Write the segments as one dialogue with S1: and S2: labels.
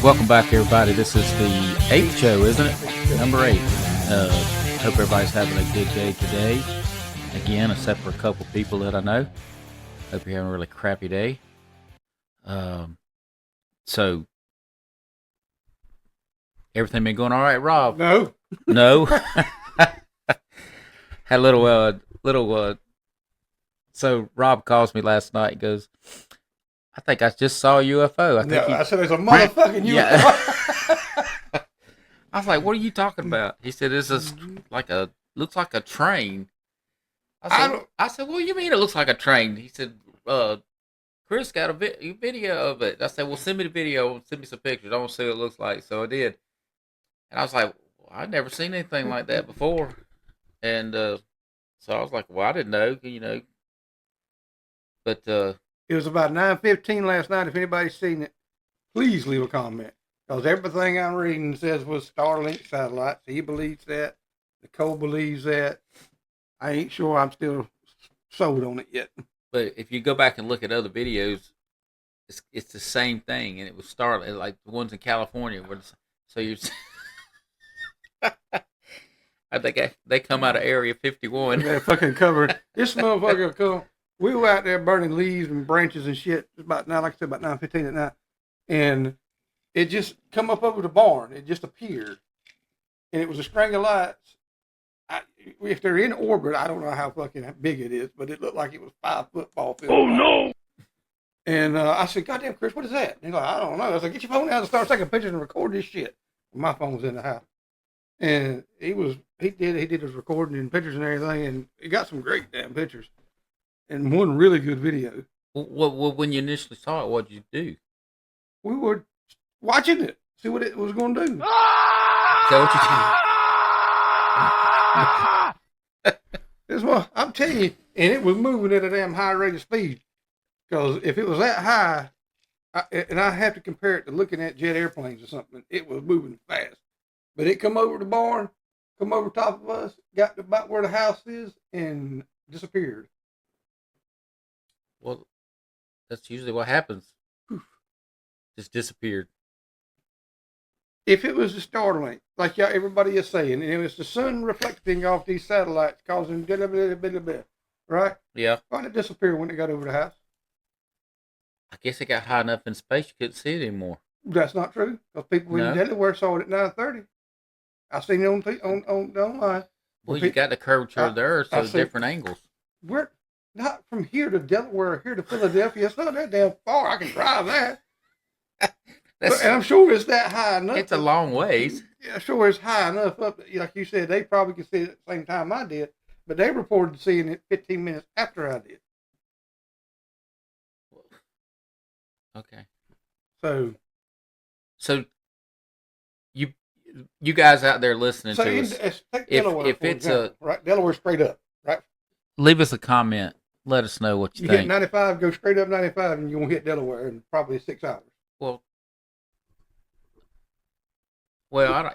S1: Welcome back, everybody. This is the eighth show, isn't it? Number 8. Hope everybody's having a good day today. Again, except for a couple people that I know. Hope you're having a really crappy day. So everything been going all right, Rob?
S2: No.
S1: No. Had a little. So Rob calls me last night and goes, I think I just saw a UFO.
S2: I said there's a motherfucking UFO.
S1: Yeah. I was like, what are you talking about? He said, this is looks like a train. I said, what do you mean it looks like a train? He said, Chris got a video of it. I said, well, send me the video. Send me some pictures. I want to see what it looks like. So I did. And I was like, well, I'd never seen anything like that before. And so I was like, well, I didn't know, But
S2: it was about 9:15 last night. If anybody's seen it, please leave a comment. Because everything I'm reading says was StarLink satellites. He believes that. Nicole believes that. I ain't sure I'm still sold on it yet.
S1: But if you go back and look at other videos, it's the same thing. And it was Starlink, like the ones in California. So you I think they come out of Area 51.
S2: They fucking covered. This motherfucker come. We were out there burning leaves and branches and shit. It's about now, like I said, about 9:15 at night, and it just come up over the barn. It just appeared, and it was a string of lights. If they're in orbit, I don't know how fucking big it is, but it looked like it was 5 football field.
S3: Oh no!
S2: And I said, "Goddamn, Chris, what is that?" And he's like, "I don't know." I was like, "Get your phone out and start taking pictures and record this shit." My phone was in the house, and he did his recording and pictures and everything, and he got some great damn pictures. And one really good video.
S1: Well, when you initially saw it, what did you do?
S2: We were watching it, see what it was going to do.
S1: Is that what you did?
S2: I'm telling you, and it was moving at a damn high rate of speed. Because if it was that high, and I have to compare it to looking at jet airplanes or something, it was moving fast. But it come over the barn, come over top of us, got to about where the house is, and disappeared.
S1: Well, that's usually what happens. Just disappeared.
S2: If it was a Starlink, like everybody is saying, and it was the sun reflecting off these satellites, causing bit, right?
S1: Yeah.
S2: Why did it disappear when it got over the house?
S1: I guess it got high enough in space you couldn't see it anymore.
S2: That's not true. Because people in Delaware saw it at 9:30. I seen it on online.
S1: Well, you got the curvature of the Earth, so different angles.
S2: We're not from here to Delaware, here to Philadelphia. It's not that damn far. I can drive that. And I'm sure it's that high enough.
S1: It's a long ways.
S2: Yeah, sure it's high enough up. Like you said, they probably could see it at the same time I did, but they reported seeing it 15 minutes after I did.
S1: Okay.
S2: So
S1: you guys out there listening
S2: to
S1: us,
S2: if it's right, Delaware straight up, right?
S1: Leave us a comment. Let us know what you think.
S2: Hit 95, go straight up 95, and you won't hit Delaware in probably 6 hours.
S1: Well, I don't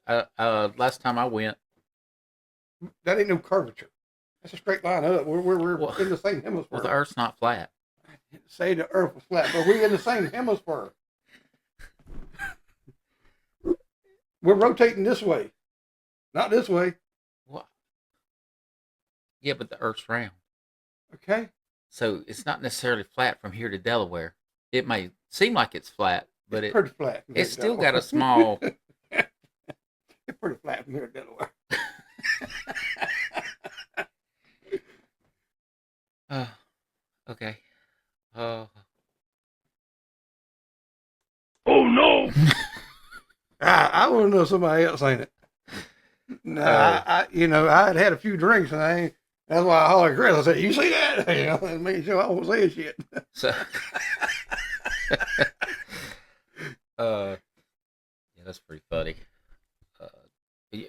S1: know. Last time I went,
S2: that ain't no curvature. That's a straight line up. We're in the same hemisphere.
S1: Well, the Earth's not flat.
S2: I didn't say the Earth was flat, but we're in the same hemisphere. We're rotating this way, not this way.
S1: What? Yeah, but the Earth's round.
S2: Okay.
S1: So it's not necessarily flat from here to Delaware. It may seem like it's flat, but it's
S2: pretty flat.
S1: It's still got a small.
S2: It's pretty flat from here to Delaware.
S1: Okay.
S3: Oh no!
S2: I want to know somebody else ain't it. No, I had a few drinks and that's why I hollered at Chris. I said, "You see that?" And making sure I won't say shit.
S1: So, yeah, that's pretty funny.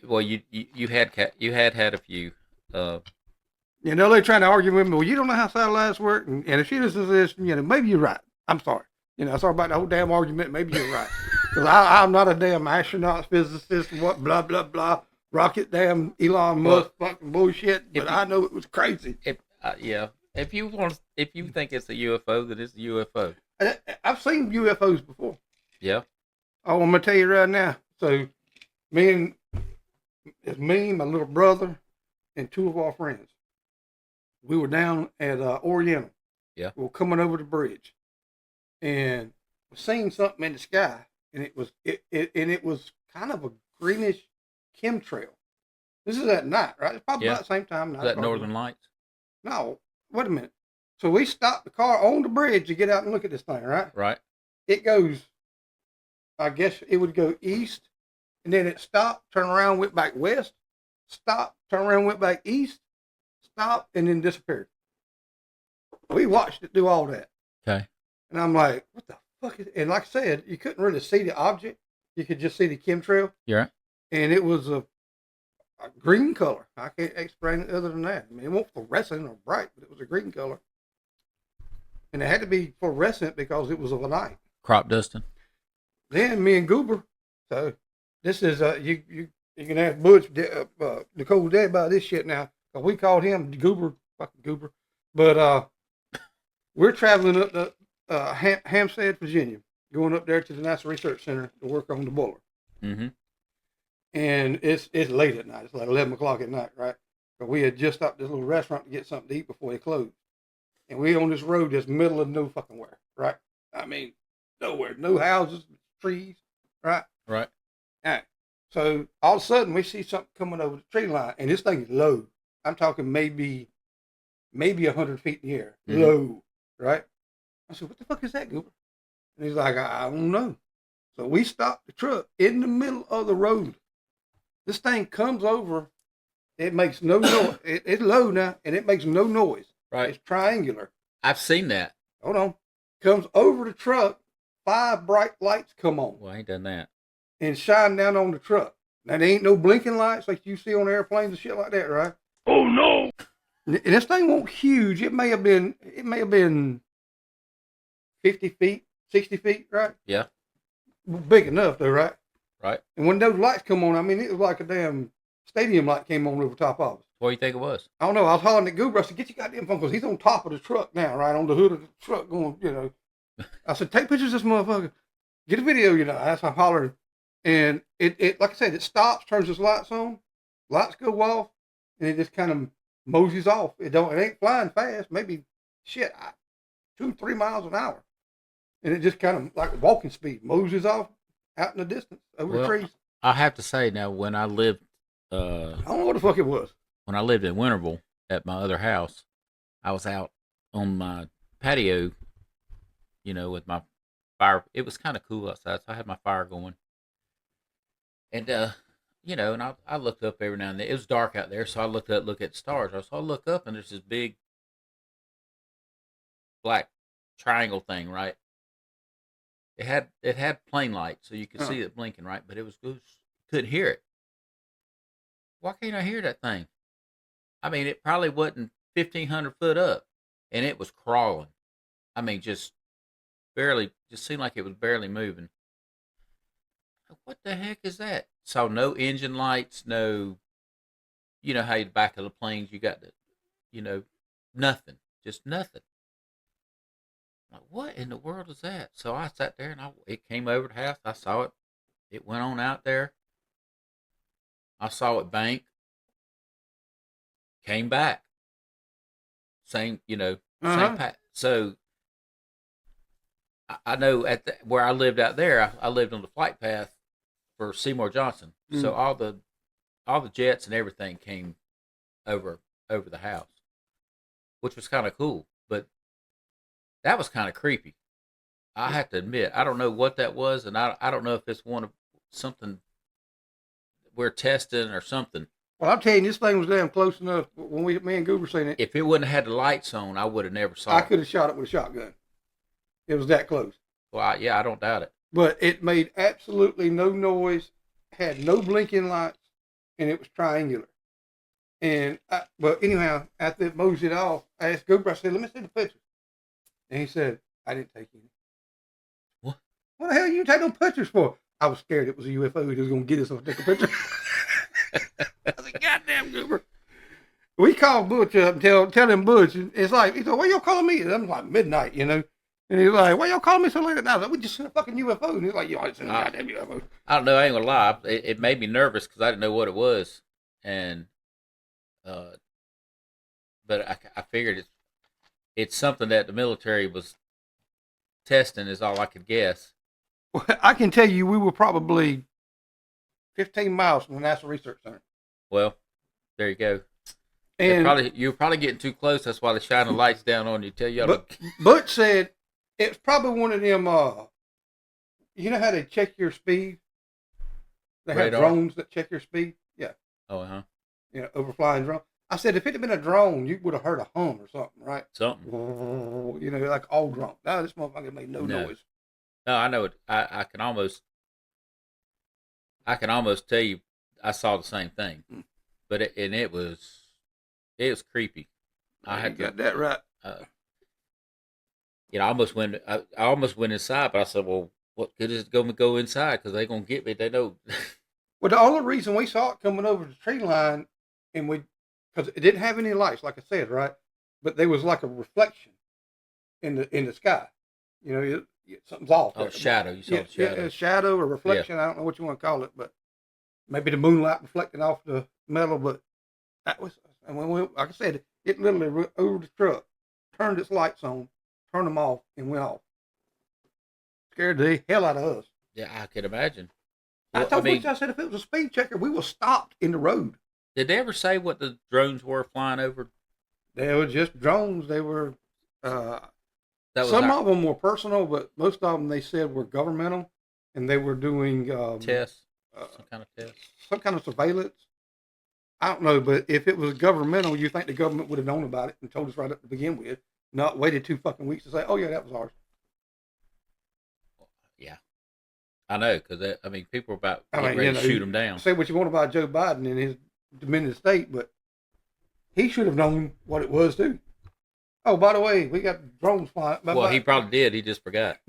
S1: Well, you had a few.
S2: They're trying to argue with me. Well, you don't know how satellites work, and if she listens to this, maybe you're right. I'm sorry. Sorry about the whole damn argument. Maybe you're right. Because I'm not a damn astronaut, physicist, and what, blah, blah, blah. Rocket, damn Elon Musk, fucking bullshit. But I know it was crazy.
S1: Yeah. If you think it's a UFO, then it's a UFO.
S2: I've seen UFOs before.
S1: Yeah.
S2: Oh, I'm gonna tell you right now. So, it's me, my little brother, and two of our friends. We were down at Oriental.
S1: Yeah.
S2: We were coming over the bridge, and we seen something in the sky, and it was kind of a greenish chemtrail. This is at night, right? It's probably about the same time.
S1: Is that Northern Lights?
S2: No, wait a minute. So we stopped the car on the bridge to get out and look at this thing, right?
S1: Right.
S2: It goes, I guess it would go east, and then it stopped, turn around, went back west, stopped, turn around, went back east, stopped, and then disappeared. We watched it do all that.
S1: Okay.
S2: And I'm like, what the fuck is it? And like I said, you couldn't really see the object. You could just see the chemtrail.
S1: Yeah.
S2: And it was a green color. I can't explain it other than that. I mean, it wasn't fluorescent or bright, but it was a green color. And it had to be fluorescent because it was of a night.
S1: Crop dusting.
S2: Then me and Goober. So this is you can ask Butch, Nicole's dad about this shit now. Cause we called him Goober, fucking Goober. But we're traveling up to Hampstead, Virginia, going up there to the NASA Research Center to work on the boiler.
S1: Mm-hmm.
S2: And it's late at night. It's like 11 o'clock at night, right? But we had just stopped at this little restaurant to get something to eat before they closed. And we on this road that's middle of no fucking where, right? I mean, nowhere. No houses, trees, right?
S1: Right.
S2: All right. So all of a sudden we see something coming over the tree line, and this thing is low. I'm talking maybe 100 feet in the air. Mm-hmm. Low, right? I said, what the fuck is that, Goober? And he's like, I don't know. So we stopped the truck in the middle of the road. This thing comes over. It makes no noise. It's low now, and it makes no noise.
S1: Right.
S2: It's triangular.
S1: I've seen that.
S2: Hold on. Comes over the truck. 5 bright lights come on.
S1: Well, I ain't done that.
S2: And shine down on the truck. Now, there ain't no blinking lights like you see on airplanes and shit like that, right?
S3: Oh, no.
S2: And this thing wasn't huge. It may have been 50 feet, 60 feet, right?
S1: Yeah.
S2: Big enough, though, right?
S1: Right.
S2: And when those lights come on, I mean, it was like a damn stadium light came on over top of us.
S1: What do you think it was?
S2: I don't know. I was hollering at Goober. I said, get your goddamn phone, because he's on top of the truck now, right? On the hood of the truck going, you know. I said, take pictures of this motherfucker. Get a video, you know. That's how I'm hollering. And it like I said, it stops, turns its lights on. Lights go off, and it just kind of moseys off. It ain't flying fast. Maybe, 2-3 miles an hour. And it just kind of, like walking speed, moseys off out in the distance over the trees.
S1: I have to say now, when I lived...
S2: I don't know what the fuck it was.
S1: When I lived in Winterville at my other house, I was out on my patio, you know, with my fire. It was kind of cool outside, so I had my fire going. And, you know, and I looked up every now and then. It was dark out there, so I looked at the stars. So I look up, and there's this big black triangle thing, right? It had plane light, so you could see it blinking, right? But couldn't hear it. Why can't I hear that thing? I mean, it probably wasn't 1,500 foot up, and it was crawling. I mean, just seemed like it was barely moving. What the heck is that? Saw no engine lights, no, you know how you back of the planes, you got the, you know, nothing, just nothing. Like, what in the world is that? So I sat there, and it came over the house. I saw it. It went on out there. I saw it bank. Came back. Same, you know, same path. So I know where I lived out there, I lived on the flight path for Seymour Johnson. Mm. So all the jets and everything came over the house, which was kind of cool. But that was kind of creepy. I have to admit, I don't know what that was, and I don't know if it's one of something we're testing or something.
S2: Well, I'm telling you, this thing was damn close enough when me and Goober seen it.
S1: If it wouldn't have had the lights on, I would have never saw it.
S2: I could have shot it with a shotgun. It was that close.
S1: Well, I don't doubt it.
S2: But it made absolutely no noise, had no blinking lights, and it was triangular. And but anyhow, after it moseyed off, I asked Goober, I said, let me see the pictures. And he said, I didn't take any.
S1: What?
S2: What the hell you take no pictures for? I was scared it was a UFO. He was going to get us to take a picture. I said, goddamn, Goober. We called Butch up and tell him Butch. It's like, he said, what y'all calling me? I'm like midnight, you know. And he's like, "Why y'all calling me so late at night?" I was like, "We just seen a fucking UFO." And he's like, "You always seen a goddamn UFO."
S1: I don't know. I ain't gonna lie. It made me nervous because I didn't know what it was, and uh, but I figured it's something that the military was testing. Is all I could guess.
S2: Well, I can tell you, we were probably 15 miles from the NASA Research Center.
S1: Well, there you go.
S2: And
S1: You're probably getting too close. That's why they shine the lights down on you. Tell you.
S2: but Butch said it's probably one of them. You know how they check your speed? They have
S1: Radar.
S2: drones that check your speed. Yeah.
S1: Oh, huh.
S2: You know, overflying drone. I said if it had been a drone, you would have heard a hum or something, right?
S1: Something.
S2: You know, like all drone. No, this motherfucker made no noise.
S1: No, I know it. I can almost tell you I saw the same thing, but it was creepy. I had
S2: got that right.
S1: I almost went inside, but I said, well, what good is it going to go inside? Because they're going to get me. They know.
S2: Well, the only reason we saw it coming over the tree line, and because it didn't have any lights, like I said, right? But there was like a reflection in the sky. You know, something's off.
S1: Oh, shadow. You saw the shadow.
S2: Yeah, a shadow or reflection. Yeah. I don't know what you want to call it, but maybe the moonlight reflecting off the metal. But that was, and like I said, it literally went over the truck, turned its lights on, turned them off, and went off. Scared the hell out of us.
S1: Yeah, I could imagine.
S2: I said if it was a speed checker, we were stopped in the road.
S1: Did they ever say what the drones were flying over?
S2: They were just drones. They were. Some of them were personal, but most of them they said were governmental, and they were doing
S1: tests, some kind of test,
S2: some kind of surveillance. I don't know, but if it was governmental, you think the government would have known about it and told us right up to begin with, not waited 2 fucking weeks to say, "Oh yeah, that was ours."
S1: Yeah, I know, because people are about ready to shoot them down.
S2: Say what you want about Joe Biden and his diminished state, but he should have known what it was too. Oh, by the way, we got drones flying.
S1: Well, he probably did. He just forgot.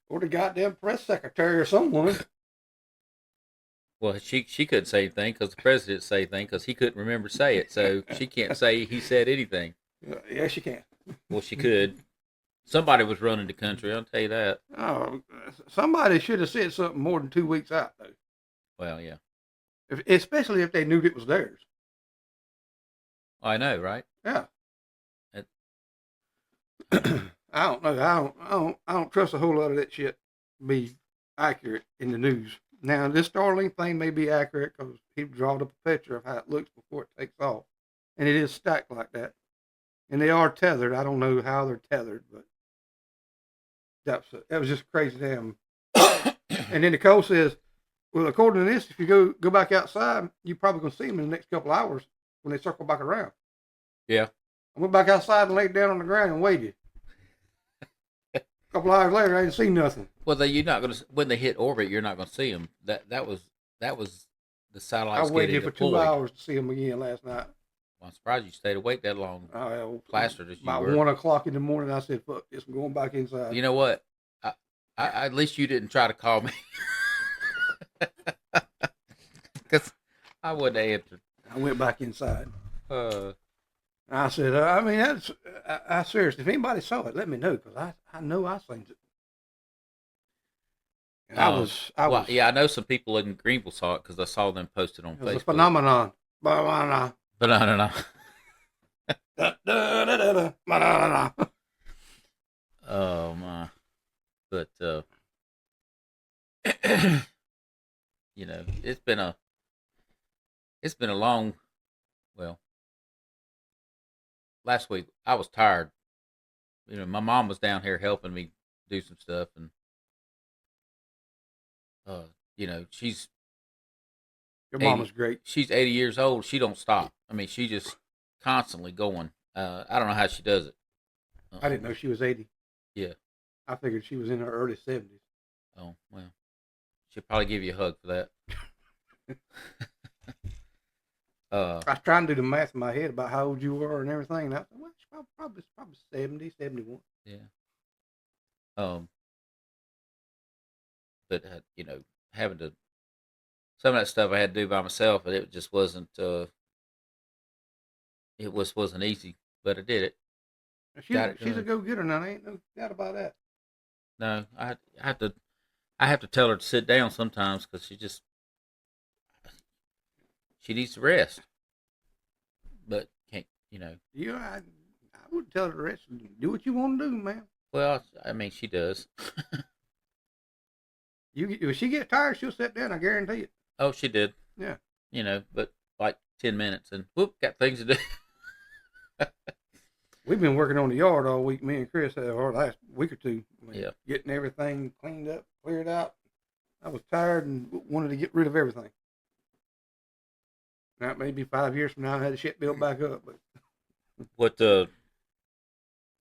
S2: Or the goddamn press secretary or someone.
S1: Well, she couldn't say anything because the president didn't say anything because he couldn't remember to say it. So she can't say he said anything.
S2: Yeah, she can.
S1: Well, she could. Somebody was running the country. I'll tell you that.
S2: Oh, somebody should have said something more than 2 weeks out, though.
S1: Well, yeah.
S2: Especially if they knew it was theirs.
S1: I know, right?
S2: Yeah. I don't know. I don't trust a whole lot of that shit to be accurate in the news. Now, this StarLink thing may be accurate because he drawed up a picture of how it looks before it takes off, and it is stacked like that. And they are tethered. I don't know how they're tethered, but that was just crazy damn. And then Nicole says, "Well, according to this, if you go back outside, you're probably gonna see them in the next couple hours when they circle back around."
S1: Yeah.
S2: I went back outside and laid down on the ground and waited. A couple hours later, I didn't see nothing.
S1: Well, you're not going to when they hit orbit. You're not going to see them. That was the satellites.
S2: I waited for 2 hours to see them again last night.
S1: Well, I'm surprised you stayed awake that long. Plastered as you
S2: were. About 1 o'clock in the morning, I said, "Fuck this! I'm going back inside."
S1: You know what? I at least you didn't try to call me because I wouldn't have answered.
S2: I went back inside. I said, I seriously, if anybody saw it, let me know because I know I seen it.
S1: I know some people in Greenville saw it because I saw them posted on Facebook.
S2: It was a phenomenon. Banana.
S1: Oh my! But it's been a long. Well, last week I was tired. My mom was down here helping me do some stuff, and she's
S2: your mom was great.
S1: She's 80 years old. She don't stop. She just constantly going. I don't know how she does it.
S2: I didn't know she was 80.
S1: Yeah,
S2: I figured she was in her early 70s.
S1: Oh well, she'll probably give you a hug for that.
S2: I was trying to do the math in my head about how old you were and everything. And I said, well, she's probably 70, 71.
S1: Yeah. But having to some of that stuff I had to do by myself, but it just wasn't. Wasn't easy, but I did it.
S2: She's a go-getter now. There ain't no doubt about that.
S1: No, I have to tell her to sit down sometimes because she needs to rest, but can't,
S2: I would tell her to rest. Do what you want to do, man.
S1: Well, I mean, she does.
S2: If she gets tired, she'll sit down. I guarantee it.
S1: Oh, she did.
S2: Yeah.
S1: But like 10 minutes and whoop, got things to do.
S2: We've been working on the yard all week. Me and Chris have our last week or two.
S1: Yeah.
S2: Getting everything cleaned up, cleared out. I was tired and wanted to get rid of everything. Now, it may be 5 years from now, I had the shit built back up. But
S1: what,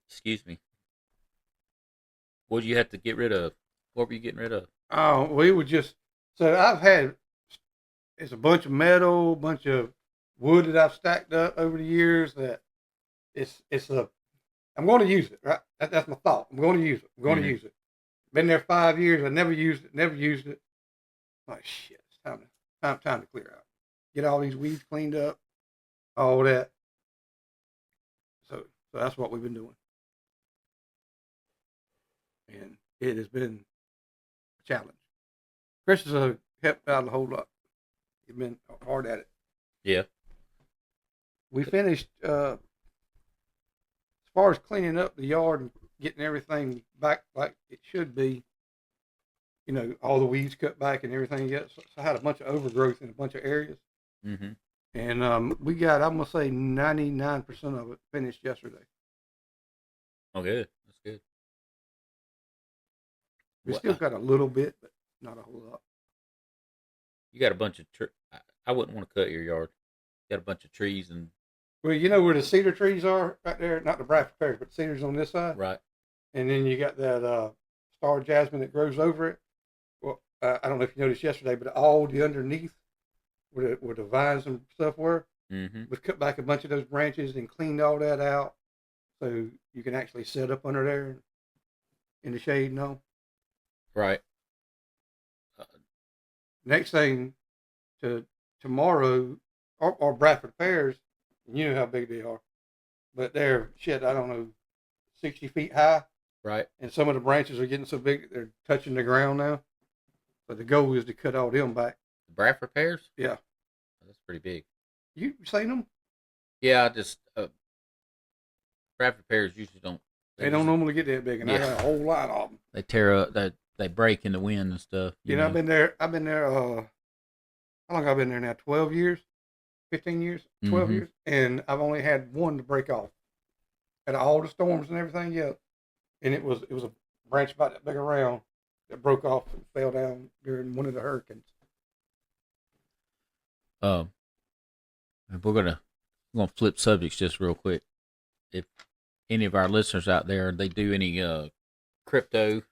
S1: excuse me. What did you have to get rid of? What were you getting rid of?
S2: Oh, we were just, it's a bunch of metal, bunch of wood that I've stacked up over the years that I'm going to use it, right? That's my thought. I'm going to use it. Been there 5 years. I never used it. Like, shit, it's time to clear out. Get all these weeds cleaned up, all that. So that's what we've been doing. And it has been a challenge. Chris has helped out a whole lot. He's been hard at it.
S1: Yeah.
S2: We finished, as far as cleaning up the yard and getting everything back like it should be, all the weeds cut back and everything else. So I had a bunch of overgrowth in a bunch of areas.
S1: Mm-hmm.
S2: And we got, I'm going to say 99% of it finished yesterday.
S1: Oh, good. That's good.
S2: We still got a little bit, but not a whole lot.
S1: You got a bunch of I wouldn't want to cut your yard. You got a bunch of trees and.
S2: Well, you know where the cedar trees are right there? Not the Bradford pears, but cedars on this side.
S1: Right.
S2: And then you got that star jasmine that grows over it. Well, I don't know if you noticed yesterday, but all the underneath where the vines and stuff were,
S1: mm-hmm.
S2: we cut back a bunch of those branches and cleaned all that out so you can actually set up under there in the shade and all.
S1: Right.
S2: Next thing tomorrow, our Bradford pears, you know how big they are, but they're I don't know, 60 feet high.
S1: Right.
S2: And some of the branches are getting so big they're touching the ground now. But the goal is to cut all them back.
S1: The Bradford pears?
S2: Yeah.
S1: Oh, that's pretty big.
S2: You seen them?
S1: Yeah, I just Bradford pears usually don't.
S2: They don't normally get that big, and I got a whole lot of them.
S1: They tear up. They break in the wind and stuff.
S2: You know, I've been there. How long have I been there now? 12 years, 15 years, 12 years, and I've only had one to break off. Had all the storms and everything, yeah. And it was a branch about that big around that broke off and fell down during one of the hurricanes.
S1: We're gonna flip subjects just real quick. If any of our listeners out there, they do any crypto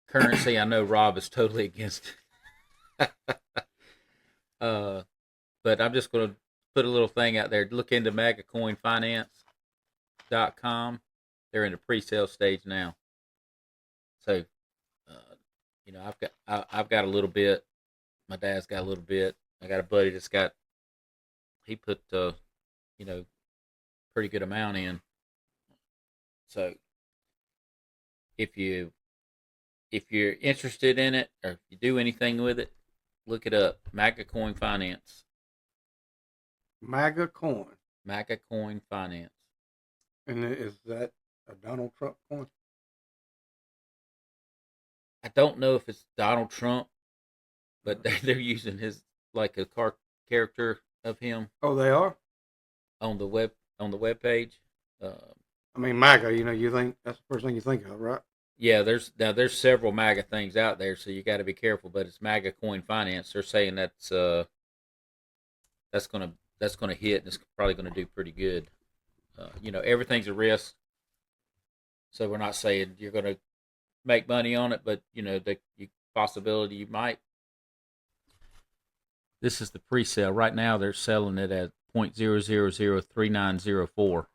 S1: currency, I know Rob is totally against it. But I'm just gonna put a little thing out there. Look into MagaCoinFinance.com. They're in the pre-sale stage now. So, I've got a little bit. My dad's got a little bit. I got a buddy that's he put pretty good amount in. So, if you're interested in it or if you do anything with it, look it up. MagaCoin Finance. MagaCoin Finance.
S2: And is that a Donald Trump coin?
S1: I don't know if it's Donald Trump, but they're using his like a character of him.
S2: Oh, they are
S1: on the web page.
S2: I mean, MAGA. You think that's the first thing you think of, right?
S1: Yeah, there's several MAGA things out there, so you got to be careful. But it's MagaCoin Finance. They're saying that's gonna hit, and it's probably gonna do pretty good. Everything's a risk, so we're not saying you're gonna make money on it, but the possibility you might. This is the pre-sale right now. They're selling it at 0.0003904,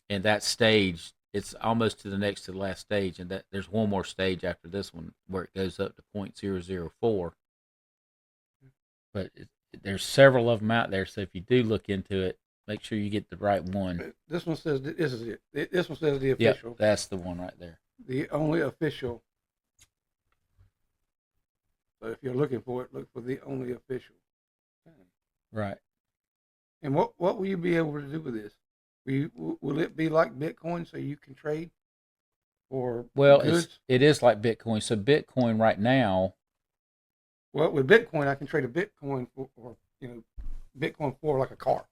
S1: and that stage, it's almost to the last stage, and that there's one more stage after this one where it goes up to 0.004. But there's several of them out there, so if you do look into it, Make sure you get the right one.
S2: This one says this is it. This one says the
S1: Yep,
S2: official.
S1: that's the one right there.
S2: The only official. So if you're looking for it, look for the only official.
S1: Right.
S2: And what will you be able to do with this? Will it be like Bitcoin, so you can trade or
S1: Well,
S2: goods?
S1: it is like Bitcoin. So Bitcoin right now.
S2: Well, with Bitcoin, I can trade a Bitcoin or Bitcoin for like a car.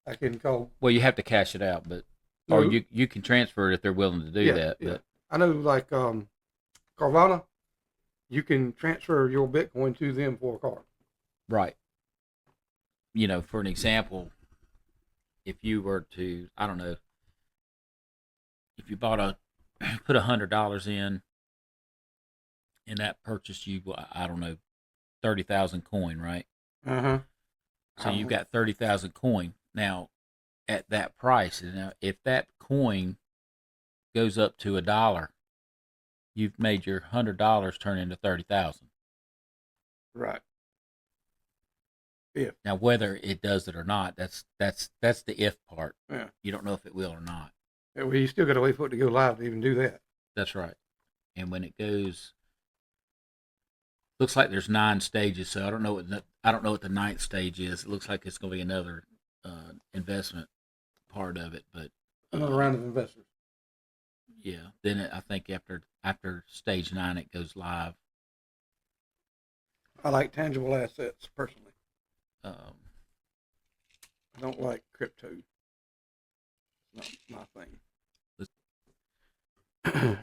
S2: I can go.
S1: Well, you have to cash it out, but
S2: No,
S1: or you can transfer it if they're willing to do that.
S2: Yeah.
S1: But
S2: I know, like Carvana, you can transfer your Bitcoin to them for a car.
S1: right. For an example, if you were to, I don't know, if you put $100 in, and that purchased you, I don't know, 30,000 coin, right? So you've got 30,000 coin now at that price. Now, if that coin goes up to $1, you've made your $100 turn into 30,000.
S2: Right. If
S1: Now, whether it does it or not, that's the if part.
S2: Yeah.
S1: You don't know if it will or not.
S2: Well, you still got to wait for it to go live to even do that.
S1: That's right. And when it goes, looks like there's 9 stages. So I don't know what the 9th stage is. It looks like it's going to be another investment part of it, but
S2: Another round of investors.
S1: yeah. Then I think after stage 9, it goes live.
S2: I like tangible assets personally.
S1: Um,
S2: I don't like crypto. It's not my thing.
S1: let's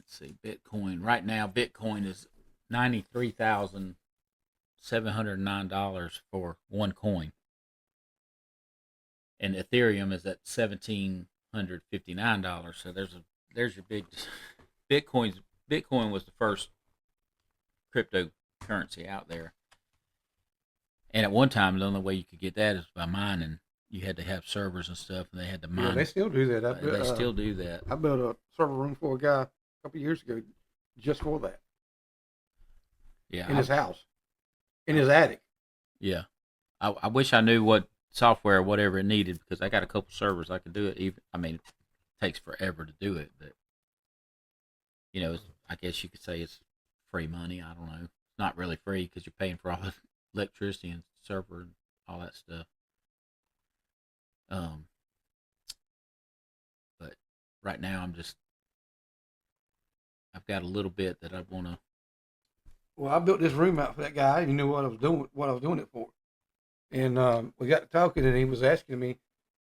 S1: see, Bitcoin. Right now, Bitcoin is $93,709 for one coin, and Ethereum is at $1,759. So there's your big. Bitcoin was the first cryptocurrency out there, and at one time the only way you could get that is by mining. You had to have servers and stuff, and they had to mine.
S2: Yeah, they still do that.
S1: They still do that.
S2: I built a server room for a guy a couple of years ago just for that.
S1: Yeah,
S2: in his house, in his attic.
S1: Yeah, I wish I knew what software or whatever it needed, because I got a couple servers I could do it. Even it takes forever to do it, but I guess you could say it's free money. I don't know. It's not really free because you're paying for all the electricity and server and all that stuff. But right now I've got a little bit that I want to.
S2: Well, I built this room out for that guy. He knew what I was doing it for. And we got to talking, and he was asking me,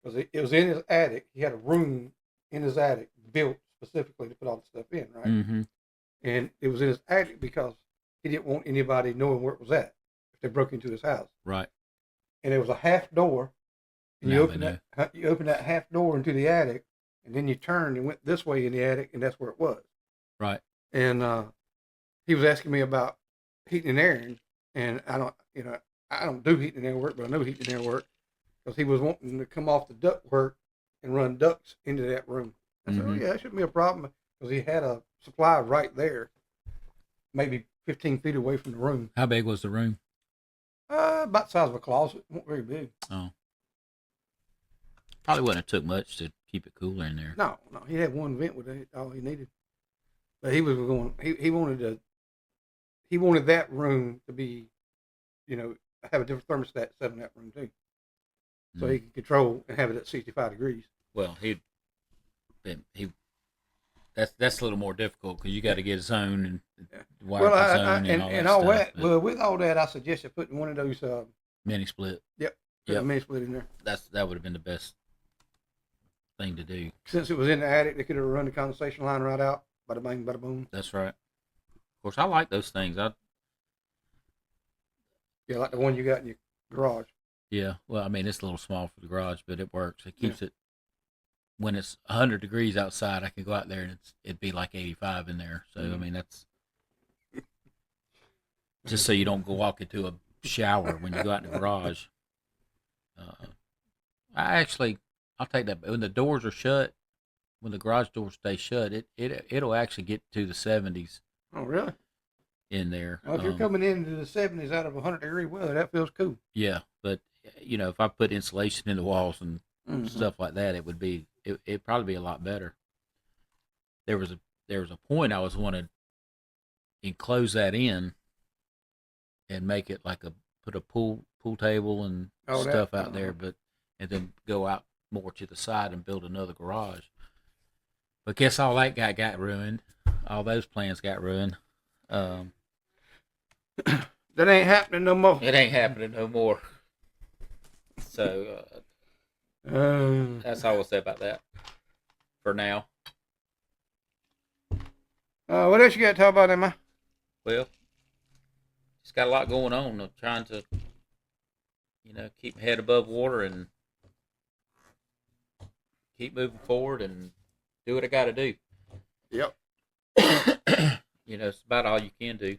S2: because it was in his attic. He had a room in his attic built specifically to put all the stuff in, right?
S1: Mm-hmm.
S2: And it was in his attic because he didn't want anybody knowing where it was at if they broke into his house.
S1: Right.
S2: And there was a half door. And you open that half door into the attic, and then you turned and went this way in the attic, and that's where it was.
S1: Right.
S2: And he was asking me about heating and airing, and I don't do heating and air work, but I know heating and air work, because he was wanting to come off the duct work and run ducts into that room. I said, oh yeah, that shouldn't be a problem, because he had a supply right there, maybe 15 feet away from the room.
S1: How big was the room?
S2: About the size of a closet, not very big.
S1: Oh. Probably wouldn't have took much to keep it cooler in there.
S2: No, he had one vent with it, all he needed. But he was going. He wanted that room to be, have a different thermostat set in that room too, so he could control and have it at 65 degrees.
S1: Well, that's a little more difficult, because you got to get his own and wire his own and all that.
S2: Well, with all that, I suggested putting one of those
S1: mini split.
S2: Yep. A mini split in there.
S1: That would have been the best thing to do.
S2: Since it was in the attic, they could have run the condensation line right out. Bada bang, bada boom.
S1: That's right. Of course, I like those things.
S2: Yeah, like the one you got in your garage.
S1: Yeah. Well, it's a little small for the garage, but it works. It keeps it. When it's 100 degrees outside, I can go out there and it'd be like 85 in there. So that's just so you don't go walk into a shower when you go out in the garage. I'll take that. When the doors are shut, when the garage doors stay shut, it'll actually get to the 70s.
S2: Oh, really?
S1: In there.
S2: Well, if you're coming into the 70s out of 100-degree weather, that feels cool.
S1: Yeah, but if I put insulation in the walls and stuff like that, it'd probably be a lot better. There was a point I was wanting to enclose that in and make it like put a pool table and stuff out there, and then go out more to the side and build another garage. But guess all that got ruined. All those plans got ruined.
S2: That ain't happening no more.
S1: It ain't happening no more. So that's all I'll say about that for now.
S2: What else you got to talk about, Emma?
S1: Well, just got a lot going on. I'm trying to, keep my head above water and keep moving forward and do what I got to do.
S2: Yep.
S1: It's about all you can do.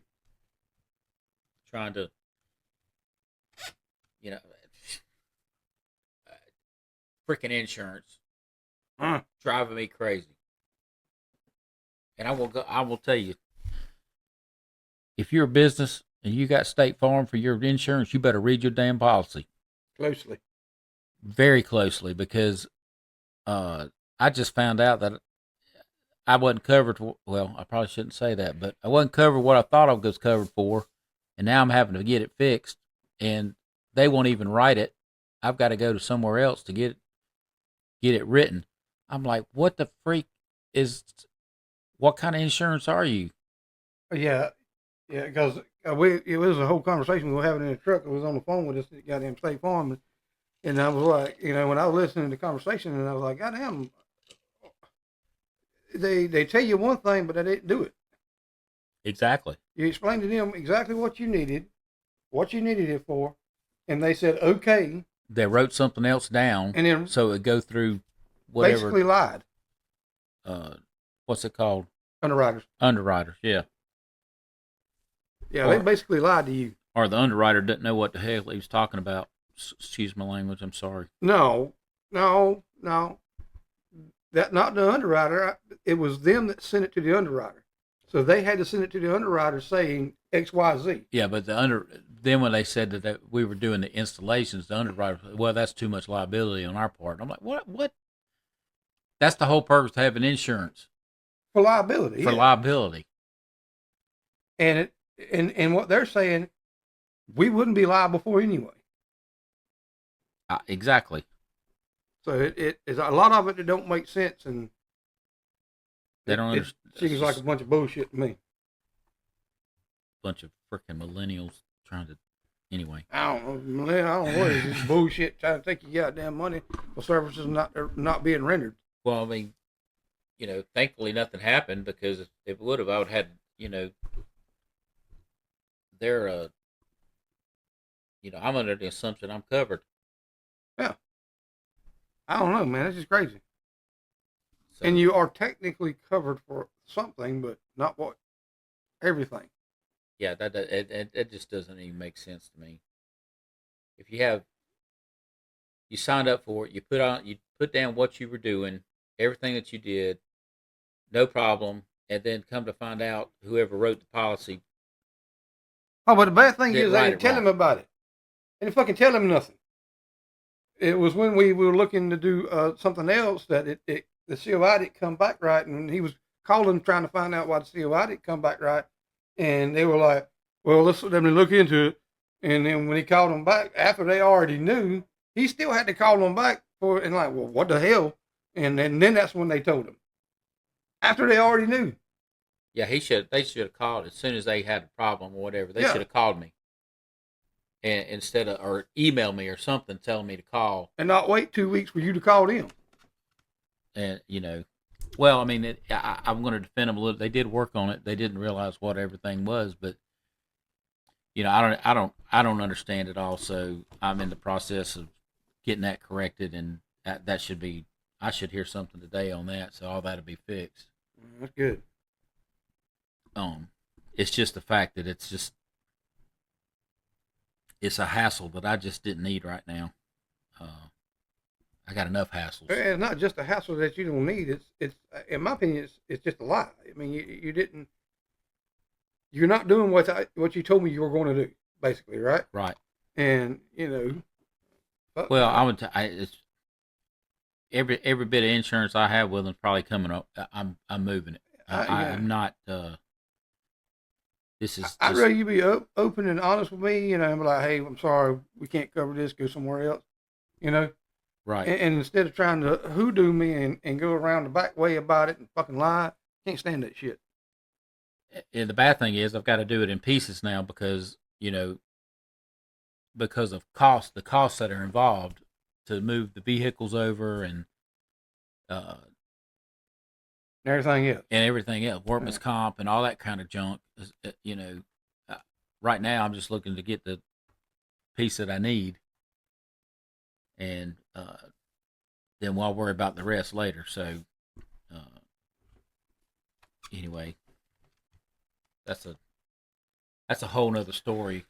S1: Trying to, freaking insurance driving me crazy. And I will tell you, if you're a business and you got State Farm for your insurance, you better read your damn policy
S2: closely,
S1: very closely, because I just found out that I wasn't covered. Well, I probably shouldn't say that, but I wasn't covered what I thought I was covered for, and now I'm having to get it fixed, and they won't even write it. I've got to go to somewhere else to get it written. I'm like, what the freak is? What kind of insurance are you?
S2: Yeah, because it was a whole conversation we were having in the truck. I was on the phone with this goddamn State Farm, and I was like, when I was listening to the conversation, and I was like, goddamn, they tell you one thing, but they didn't do it.
S1: Exactly.
S2: You explained to them exactly what you needed it for, and they said okay.
S1: They wrote something else down,
S2: and then
S1: so it go through whatever.
S2: Basically lied.
S1: What's it called?
S2: Underwriters,
S1: yeah.
S2: Yeah, they basically lied to you.
S1: Or the underwriter didn't know what the hell he was talking about. Excuse my language, I'm sorry.
S2: No. That not the underwriter. It was them that sent it to the underwriter. So they had to send it to the underwriter saying X, Y, Z.
S1: Yeah, but then when they said that we were doing the installations, the underwriter said, well, that's too much liability on our part. And I'm like, what? That's the whole purpose, to have an insurance.
S2: For liability.
S1: Liability.
S2: And what they're saying, we wouldn't be liable for anyway.
S1: Exactly.
S2: So it is a lot of it that don't make sense, and
S1: they don't understand.
S2: It seems like a bunch of bullshit to me.
S1: Bunch of freaking millennials trying to. Anyway,
S2: I don't know what is this bullshit trying to take your goddamn money for services not being rendered.
S1: Well, I mean, thankfully nothing happened, because if it would have, I would have had, they're, I'm under the assumption I'm covered.
S2: Yeah. I don't know, man. It's just crazy.
S1: So,
S2: and you are technically covered for something, but not what everything.
S1: Yeah, it just doesn't even make sense to me. If you signed up for it, you put down what you were doing, everything that you did, no problem, and then come to find out whoever wrote the policy.
S2: Oh, but the bad thing is they didn't tell him about it. They didn't fucking tell him nothing. It was when we were looking to do something else that the COI didn't come back right, and he was calling trying to find out why the COI didn't come back right, and they were like, well, let's let me look into it. And then when he called them back, after they already knew, he still had to call them back and like, well, what the hell? And then that's when they told him. After they already knew.
S1: Yeah, they should have called as soon as they had a problem or whatever. They should have called me. And instead of, or email me or something telling me to call.
S2: And not wait 2 weeks for you to call them.
S1: And, well, I mean, I'm going to defend them a little. They did work on it. They didn't realize what everything was, but, I don't understand it all. So I'm in the process of getting that corrected, and that should be, I should hear something today on that. So all that'll be fixed.
S2: That's good.
S1: It's just the fact that it's a hassle that I just didn't need right now. I got enough hassles.
S2: It's not just a hassle that you don't need. It's in my opinion, it's just a lie. I mean, you're not doing what you told me you were going to do, basically, right?
S1: Right.
S2: And
S1: well, I would. every bit of insurance I have with them is probably coming up. I'm moving it.
S2: Yeah.
S1: I'm not. This is.
S2: I'd rather you be open and honest with me, you know, and be like, hey, I'm sorry, we can't cover this. Go somewhere else, you know.
S1: Right.
S2: And instead of trying to hoodoo me and go around the back way about it and fucking lie, can't stand that shit.
S1: And the bad thing is, I've got to do it in pieces now because because of the costs that are involved to move the vehicles over and everything else, workman's comp and all that kind of junk. Right now I'm just looking to get the piece that I need, and then we'll worry about the rest later. So anyway, that's a whole nother story.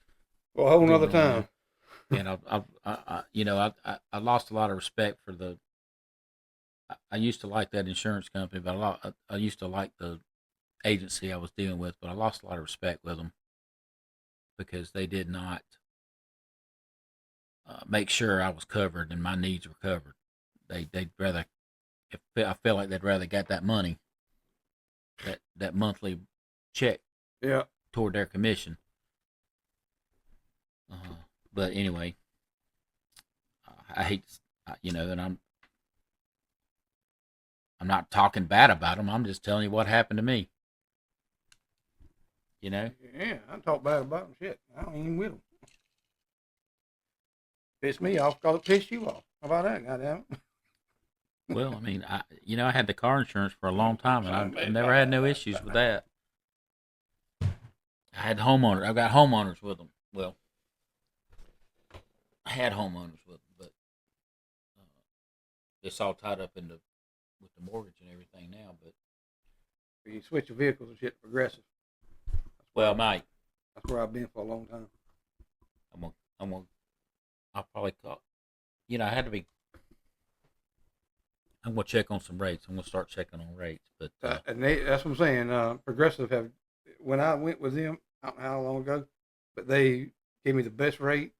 S2: Well, a whole nother time.
S1: And I lost a lot of respect for the. I used to like that insurance company, but I used to like the agency I was dealing with, but I lost a lot of respect with them because they did not make sure I was covered and my needs were covered. They'd rather, I feel like they'd rather get that money, that monthly check, toward their commission. But anyway, I hate, and I'm not talking bad about them. I'm just telling you what happened to me.
S2: Yeah, I talk bad about them. Shit, I don't even with them. Piss me off because it pissed you off. How about that, goddamn?
S1: Well, I mean, I had the car insurance for a long time, and I never had no issues with that. I had homeowners. I've got homeowners with them. Well, I had homeowners with them, but it's all tied up with the mortgage and everything now. But
S2: you switch your vehicles and shit to Progressive.
S1: Well, mate,
S2: that's where I've been for a long time.
S1: I'll probably call. I had to be. I'm gonna check on some rates. I'm gonna start checking on rates, but
S2: and that's what I'm saying. Progressive have, when I went with them, I don't know how long ago, but they gave me the best rate,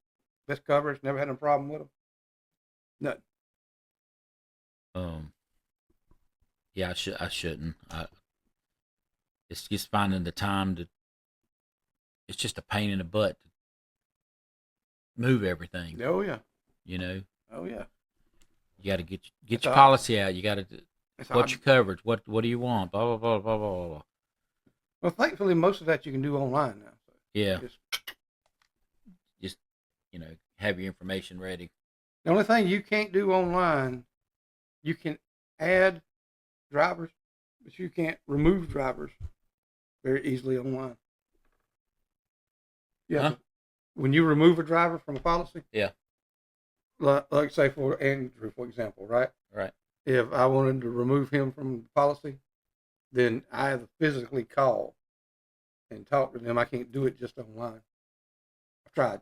S2: best coverage. Never had a problem with them. Nothing.
S1: Yeah, I shouldn't. It's just finding the time to. It's just a pain in the butt to move everything.
S2: Oh yeah.
S1: Oh
S2: yeah.
S1: You got to get your policy out. You got to. What's your coverage? What do you want? Blah blah blah blah blah blah.
S2: Well, thankfully, most of that you can do online now. So
S1: yeah. Just have your information ready.
S2: The only thing you can't do online, you can add drivers, but you can't remove drivers very easily online. Yeah. Huh? When you remove a driver from a policy.
S1: Yeah.
S2: Like say for Andrew, for example, right?
S1: Right.
S2: If I wanted to remove him from the policy, then I have to physically call and talk to them. I can't do it just online. I've tried.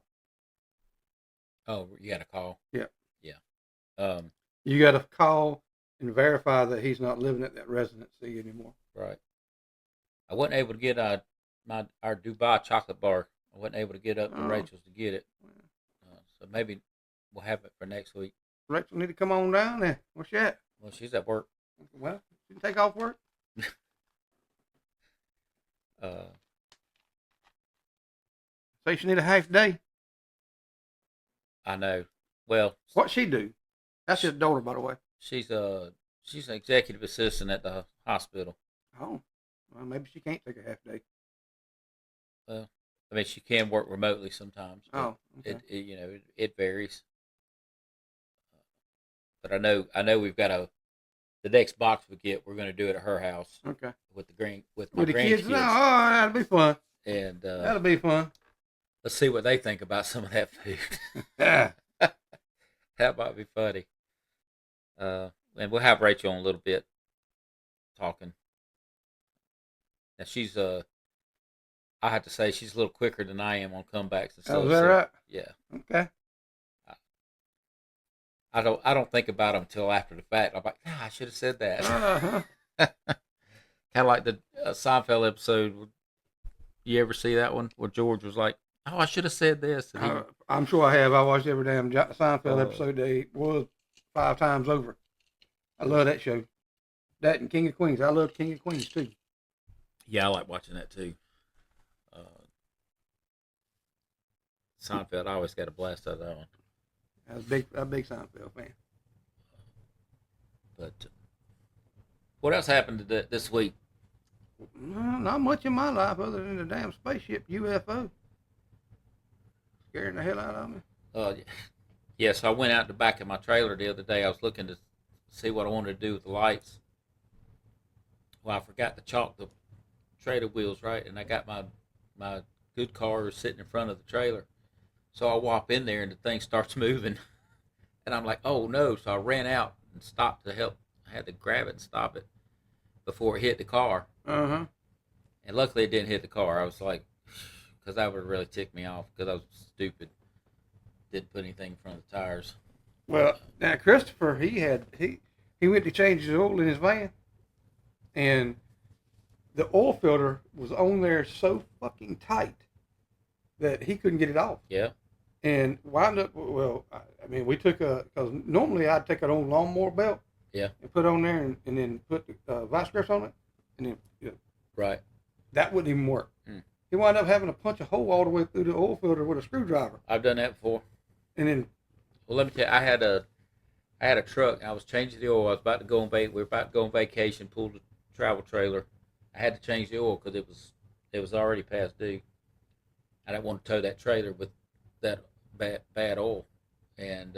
S1: Oh, you got to call.
S2: Yeah.
S1: Yeah.
S2: You got to call and verify that he's not living at that residency anymore.
S1: Right. I wasn't able to get our Dubai chocolate bar. I wasn't able to get up to Rachel's to get it. So maybe we'll have it for next week.
S2: Rachel need to come on down there. Where's she at?
S1: Well, she's at work.
S2: Well, she can take off work. Say she need a half day.
S1: I know. Well,
S2: what she do? That's his daughter, by the way.
S1: She's an executive assistant at the hospital.
S2: Oh, well, maybe she can't take a half day.
S1: Well, I mean, she can work remotely sometimes.
S2: Oh, okay.
S1: It varies. But I know we've got the next box we get, we're going to do it at her house.
S2: Okay.
S1: With the grandkids.
S2: Kids. Oh, that'll be fun.
S1: And
S2: that'll be fun.
S1: Let's see what they think about some of that food.
S2: Yeah.
S1: That might be funny. And we'll have Rachel on a little bit talking. Now she's I have to say she's a little quicker than I am on comebacks and stuff.
S2: Oh, is that right?
S1: Yeah.
S2: Okay.
S1: I don't think about them until after the fact. I'm like, I should have said that.
S2: Uh-huh.
S1: Kind of like the Seinfeld episode. You ever see that one where George was like, "Oh, I should have said this."
S2: I'm sure I have. I watched every damn Seinfeld episode. They was 5 times over. I love that show. That and King of Queens. I love King of Queens too.
S1: Yeah, I like watching that too. Seinfeld, I always got a blast out of that one.
S2: I was a big Seinfeld fan.
S1: But what else happened this week?
S2: No, not much in my life other than the damn spaceship UFO. Scaring the hell out of me.
S1: Yeah, so I went out the back of my trailer the other day. I was looking to see what I wanted to do with the lights. Well, I forgot to chalk the trailer wheels, right? And I got my good car sitting in front of the trailer. So I walk in there and the thing starts moving. And I'm like, oh no. So I ran out and stopped to help. I had to grab it and stop it before it hit the car.
S2: Uh-huh.
S1: And luckily it didn't hit the car. I was like, because that would have really ticked me off because I was stupid. Didn't put anything in front of the tires.
S2: Well, now Christopher, he went to change his oil in his van, and the oil filter was on there so fucking tight that he couldn't get it off.
S1: Yeah.
S2: And wound up, well, I mean, we took because normally I'd take an old lawnmower belt.
S1: Yeah.
S2: And put it on there and then put the vice grips on it, and then
S1: Right.
S2: That wouldn't even work. He wound up having to punch a hole all the way through the oil filter with a screwdriver.
S1: I've done that before.
S2: And then,
S1: well, let me tell you, I had a truck. And I was changing the oil. I was about to go on we were about to go on vacation. Pulled the travel trailer. I had to change the oil because it was already past due. I didn't want to tow that trailer with that bad oil, and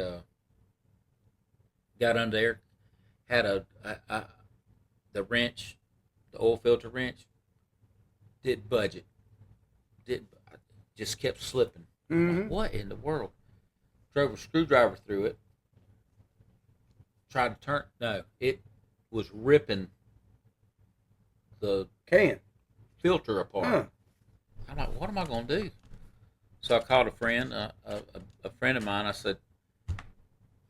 S1: got under there. Had the wrench, the oil filter wrench. Didn't budge it. Just kept slipping.
S2: mm-hmm.
S1: Like, what in the world? Drove a screwdriver through it. Tried to turn. No, it was ripping the filter apart.
S2: Huh.
S1: I'm like, what am I going to do? So I called a friend, a friend of mine. I said,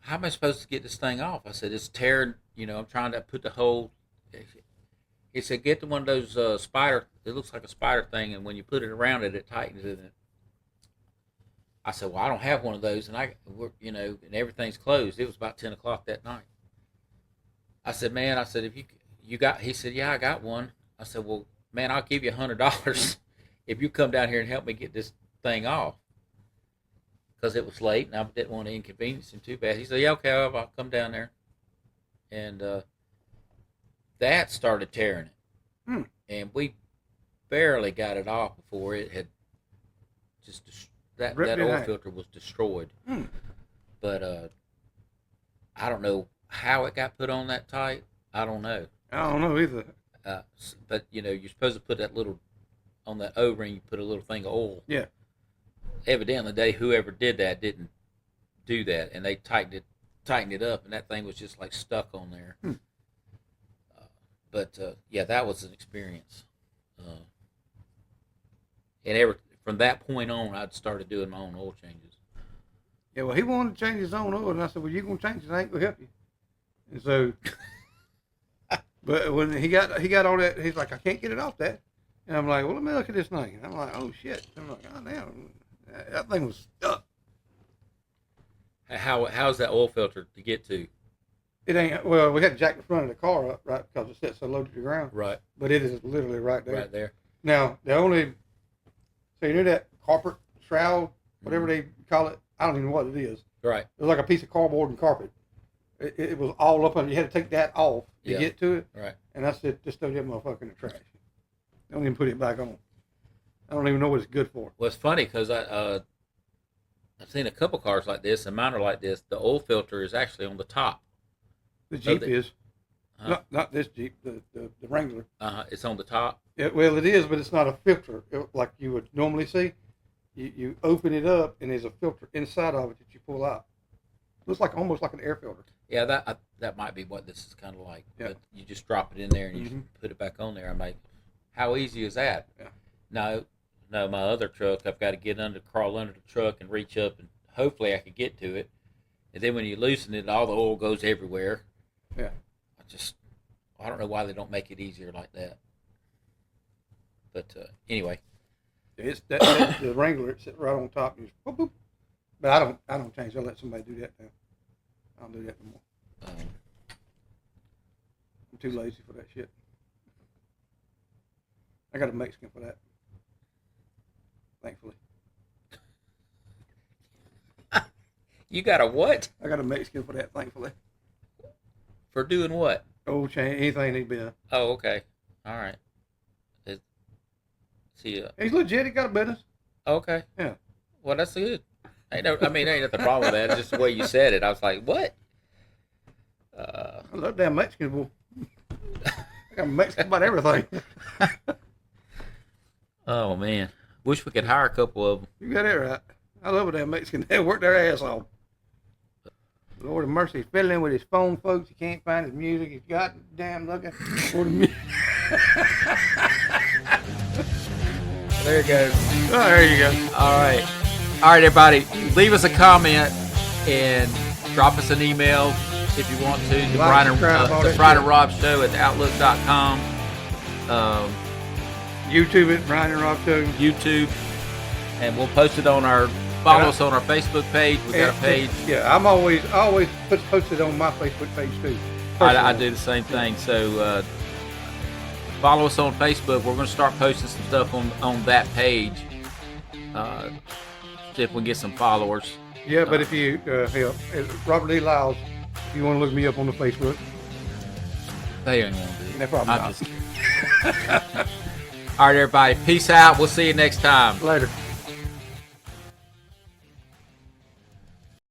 S1: how am I supposed to get this thing off? I said, it's tearing. I'm trying to put the hole. He said, get to one of those spider. It looks like a spider thing, and when you put it around it, it tightens it. I said, well, I don't have one of those, and and everything's closed. It was about 10 o'clock that night. I said, man, if you got, he said, yeah, I got one. I said, well, man, I'll give you $100 if you come down here and help me get this thing off. Because it was late, and I didn't want to inconvenience him too bad. He said, yeah, okay, I'll come down there. And that started tearing it. And we barely got it off before it had just that oil filter was destroyed. But I don't know how it got put on that tight. I don't know.
S2: I don't know either.
S1: But you're supposed to put that little on that O-ring. You put a little thing of oil.
S2: Yeah.
S1: Evidently, whoever did that didn't do that, and they tightened it up, and that thing was just like stuck on there. But yeah, that was an experience. And from that point on, I'd started doing my own oil changes.
S2: Yeah, well, he wanted to change his own oil, and I said, well, you're going to change it, I ain't going to help you. And so, but when he got all that, he's like, I can't get it off that. And I'm like, well, let me look at this thing. And I'm like, oh, shit. I'm like, oh, damn, that thing was stuck.
S1: How's that oil filter to get to?
S2: It ain't, well, we had to jack the front of the car up, right, because it sits so low to the ground.
S1: Right.
S2: But it is literally right there.
S1: Right there.
S2: Now, so you know that carpet shroud, whatever they call it? I don't even know what it is.
S1: Right.
S2: It was like a piece of cardboard and carpet. It was all up on. You had to take that off to get to it.
S1: Right.
S2: And I said, just throw that motherfucker in the trash. Don't even put it back on. I don't even know what it's good for.
S1: Well, it's funny because I've seen a couple cars like this, and mine are like this. The oil filter is actually on the top.
S2: The Jeep is. Not this Jeep, the Wrangler.
S1: It's on the top.
S2: Well, it is, but it's not a filter like you would normally see. You open it up, and there's a filter inside of it that you pull out. Looks like almost like an air filter.
S1: Yeah, that might be what this is kind of like.
S2: Yeah.
S1: But you just drop it in there and you just put it back on there. I'm like, how easy is that?
S2: Yeah.
S1: No, my other truck, I've got to crawl under the truck and reach up, and hopefully I could get to it. And then when you loosen it, all the oil goes everywhere.
S2: Yeah.
S1: I don't know why they don't make it easier like that. But anyway.
S2: It's the Wrangler. It sits right on top. And boop, boop. But I don't change. I'll let somebody do that now. I don't do that no more. too lazy for that shit. I got a Mexican for that. Thankfully.
S1: You got a what?
S2: I got a Mexican for that, thankfully.
S1: For doing what?
S2: Oh, change anything need to be done.
S1: Oh, okay. All right. See.
S2: He's legit. He got a business.
S1: Okay.
S2: Yeah.
S1: Well, that's good. Ain't nothing wrong with that. It's just the way you said it. I was like, what?
S2: I love damn Mexican. Boy. I got Mexican about everything.
S1: Oh man, wish we could hire a couple of them.
S2: You got it right. I love a damn Mexican. They work their ass off. Lord of mercy, he's fiddling with his phone, folks. He can't find his music. He's goddamn looking for the music.
S1: There you go.
S2: Oh, there you go.
S1: All right, everybody. Leave us a comment and drop us an email if you want to. The Brian and Rob Show at Outlook.com.
S2: YouTube it, Brian and Rob Show.
S1: YouTube, and we'll post it on our. Follow us on our Facebook page. We got a page.
S2: Yeah, I always post it on my Facebook page too.
S1: I do the same thing. So follow us on Facebook. We're going to start posting some stuff on that page. See if we can get some followers.
S2: Yeah, but if you Robert D. Lyles, if you want to look me up on the Facebook,
S1: they ain't want to do.
S2: No problem.
S1: All right, everybody. Peace out. We'll see you next time.
S2: Later.